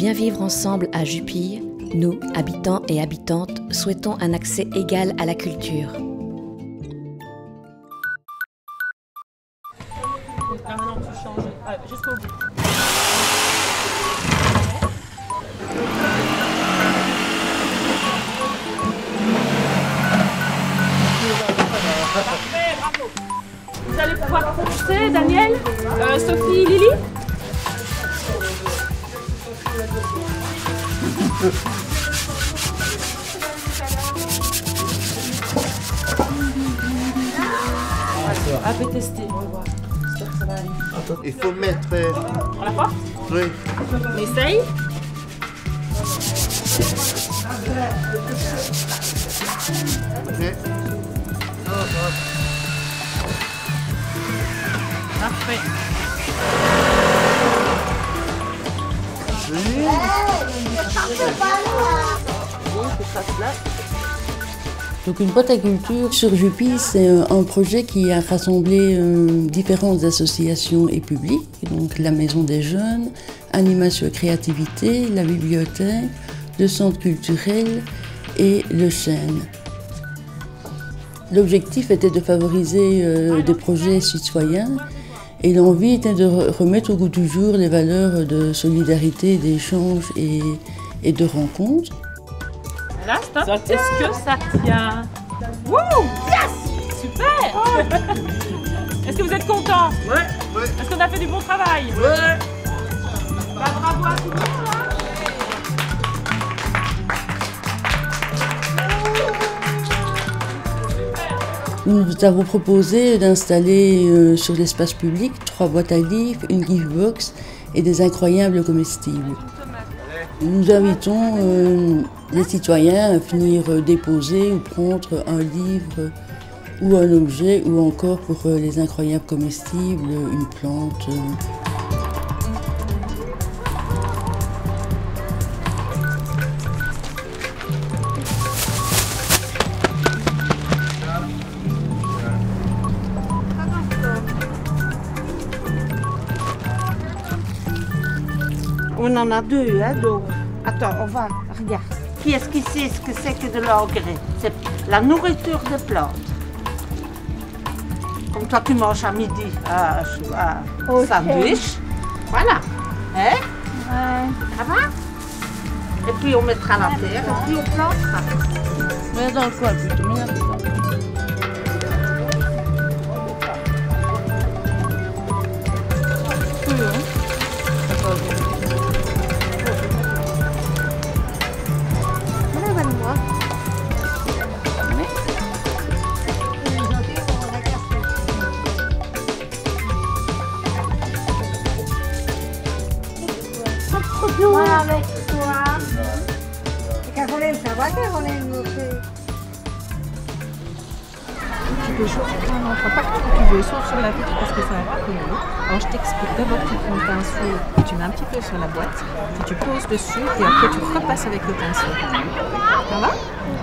bien vivre ensemble à Jupille, nous, habitants et habitantes, souhaitons un accès égal à la culture. Maintenant, tu changes jusqu'au bout. Parfait, bravo. Vous allez pouvoir commencer, Daniel, Sophie, Lily. À tester, on va voir. J'espère que ça va aller. Il faut mettre... On la porte? Oui. On essaye. Ok. Parfait. Donc une boîte à culture sur Jupille, c'est un projet qui a rassemblé différentes associations et publics, donc la Maison des Jeunes, Animation et Créativité, la bibliothèque, le centre culturel et le chêne. L'objectif était de favoriser des projets citoyens et l'envie était de remettre au goût du jour les valeurs de solidarité, d'échange et de rencontre. Là, stop. Est-ce que ça tient? Wouh! Yes! Super! Est-ce que vous êtes content? Ouais. Est-ce qu'on a fait du bon travail? Ouais. Bah, bravo à tout le monde, hein. Nous avons proposé d'installer sur l'espace public 3 boîtes à livres, une gift box et des incroyables comestibles. Nous invitons les citoyens à venir déposer ou prendre un livre ou un objet ou encore pour les incroyables comestibles, une plante. On en a 2, hein, donc. Attends, on va, regarde. Qui est-ce qui sait ce que c'est que de l'engrais? C'est la nourriture des plantes. Comme toi, tu manges à midi un sandwich. Voilà. Hein? Ouais. Ça va? Et puis on mettra la terre, et puis on plantera. Mais dans quoi plutôt? Moi avec toi. Caroline, ça va, Caroline? Tu peux choisir un endroit partout où tu veux, sauf sur la vitre parce que c'est un peu plus lourd. Alors je t'explique. D'abord tu prends le pinceau que tu mets un petit peu sur la boîte, puis tu poses dessus et après tu repasses avec le pinceau. Ça va?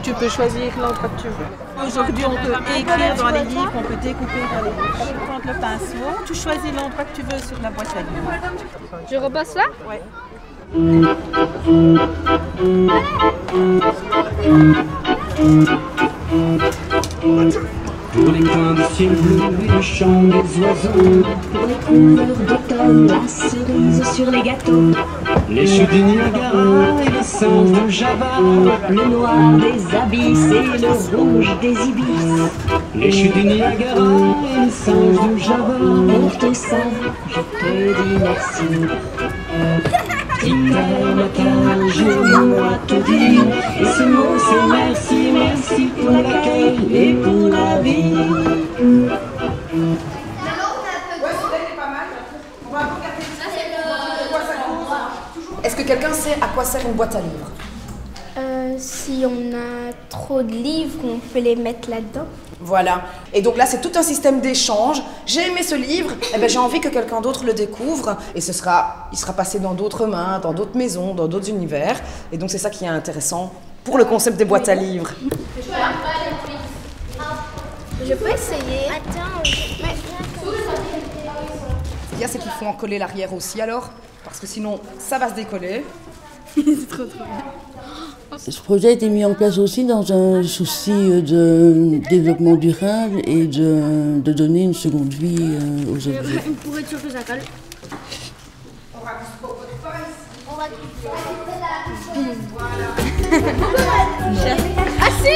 Tu peux choisir l'endroit que tu veux. Aujourd'hui on peut écrire dans les livres, on peut découper dans les livres. Tu prends le pinceau, tu choisis l'endroit que tu veux sur la boîte à livres. Je repasse là? Ouais. Pour les coins de ciel bleu et le chant des oiseaux, pour les couleurs d'automne, la cerise sur les gâteaux, les chutes du Niagara et les singes de Java, le noir des abysses et le rouge des ibis. les chutes du Niagara et les singes de Java. Pour tout ça, je te dis merci. Si t'aimes qu'un jour à te dire, et ce mot c'est merci, merci pour l'accueil et pour la vie. Est-ce que quelqu'un sait à quoi sert une boîte à livres? Si on a trop de livres, on peut les mettre là-dedans. Voilà. Et donc là, c'est tout un système d'échange. J'ai aimé ce livre, eh ben, j'ai envie que quelqu'un d'autre le découvre. Et il sera passé dans d'autres mains, dans d'autres maisons, dans d'autres univers. Et donc c'est ça qui est intéressant pour le concept des boîtes à livres. Je peux essayer. Attends, Ce qu'il y a, c'est qu'il faut en coller l'arrière aussi alors, parce que sinon, ça va se décoller. C'est trop bien. Ce projet a été mis en place aussi dans un souci de développement durable et de donner une seconde vie aux objets. Pour être sûr que ça colle. Ah si.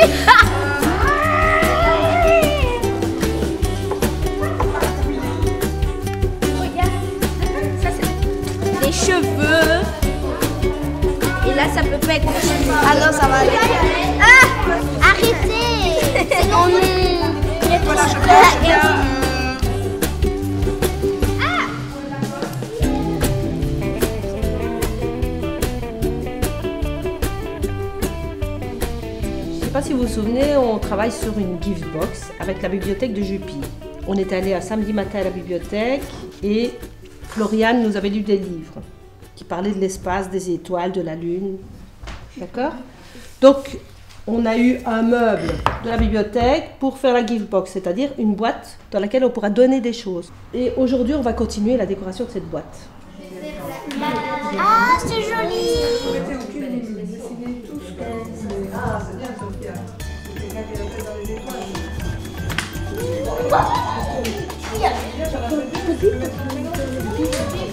Des cheveux. Et là, ça peut pas être des cheveux. Ah non, ça va aller. Ah, arrêtez. On est... Voilà, je crois bien. Je ne sais pas si vous vous souvenez, on travaille sur une gift box avec la bibliothèque de Jupy. On est allé un samedi matin à la bibliothèque et Floriane nous avait lu des livres qui parlaient de l'espace, des étoiles, de la lune. D'accord? Donc, on a eu un meuble de la bibliothèque pour faire la gift box, c'est-à-dire une boîte dans laquelle on pourra donner des choses. Et aujourd'hui, on va continuer la décoration de cette boîte. Ah, c'est joli.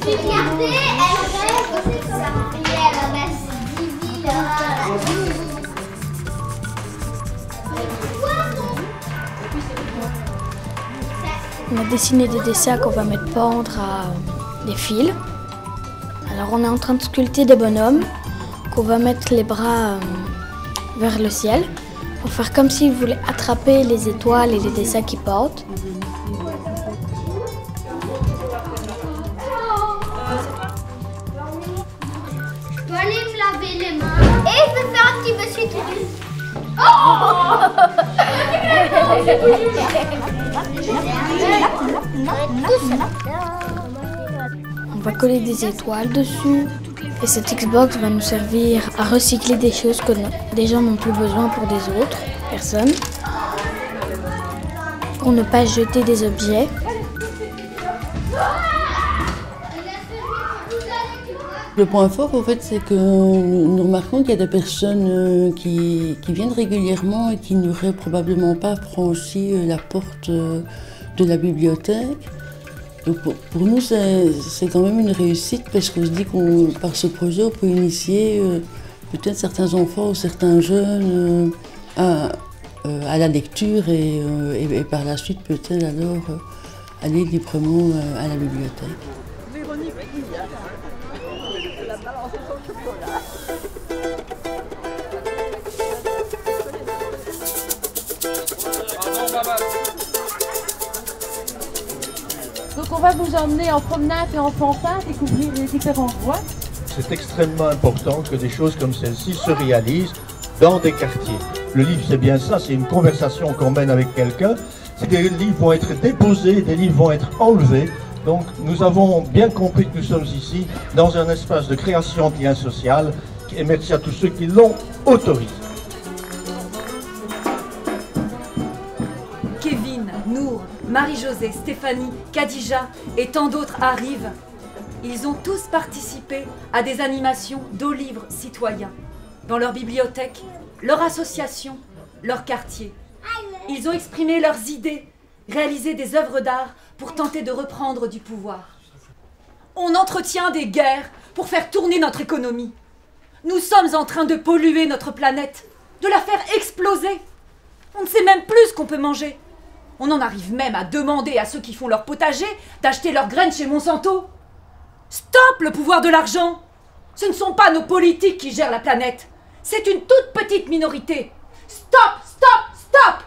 Regardez, elle rêve, c'est ça. Et elle reste divine. On a dessiné des dessins qu'on va mettre pendre à des fils. Alors on est en train de sculpter des bonhommes qu'on va mettre les bras vers le ciel pour faire comme s'ils voulaient attraper les étoiles et les dessins qui portent. Je dois aller me laver les mains. Et je vais faire un petit essuie-tout. On va coller des étoiles dessus. Et cette Xbox va nous servir à recycler des choses que des gens n'ont plus besoin pour des autres personnes. Pour ne pas jeter des objets. Le point fort, en fait, c'est que nous remarquons qu'il y a des personnes qui viennent régulièrement et qui n'auraient probablement pas franchi la porte de la bibliothèque. Donc pour nous, c'est quand même une réussite parce qu'on se dit qu'on, par ce projet, on peut initier peut-être certains enfants ou certains jeunes à la lecture et par la suite peut-être alors aller librement à la bibliothèque. Donc on va vous emmener en promenade et en fanfare, découvrir les différents voies. C'est extrêmement important que des choses comme celle-ci se réalisent dans des quartiers. Le livre, c'est bien ça, c'est une conversation qu'on mène avec quelqu'un. Des livres vont être déposés, des livres vont être enlevés. Donc nous avons bien compris que nous sommes ici dans un espace de création de liens sociaux et merci à tous ceux qui l'ont autorisé. Kevin, Nour, Marie-Josée, Stéphanie, Khadija et tant d'autres arrivent. Ils ont tous participé à des animations d'eau livres citoyens dans leur bibliothèque, leur association, leur quartier. Ils ont exprimé leurs idées, réalisé des œuvres d'art pour tenter de reprendre du pouvoir. On entretient des guerres pour faire tourner notre économie. Nous sommes en train de polluer notre planète, de la faire exploser. On ne sait même plus ce qu'on peut manger. On en arrive même à demander à ceux qui font leur potager d'acheter leurs graines chez Monsanto. Stop le pouvoir de l'argent! Ce ne sont pas nos politiques qui gèrent la planète. C'est une toute petite minorité. Stop, stop, stop!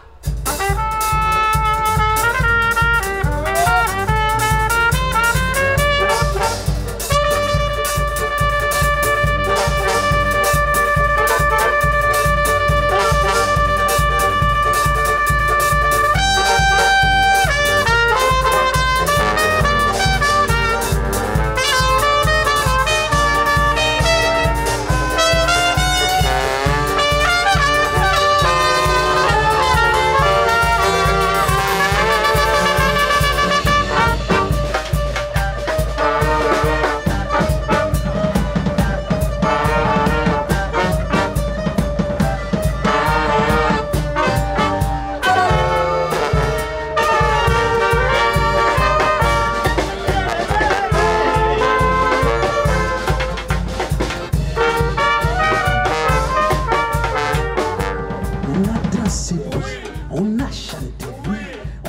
dansé, oui, on a chanté, oui,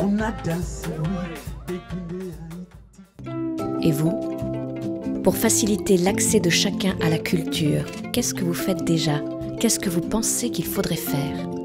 on a dansé, oui. Et vous? Pour faciliter l'accès de chacun à la culture, qu'est-ce que vous faites déjà? Qu'est-ce que vous pensez qu'il faudrait faire?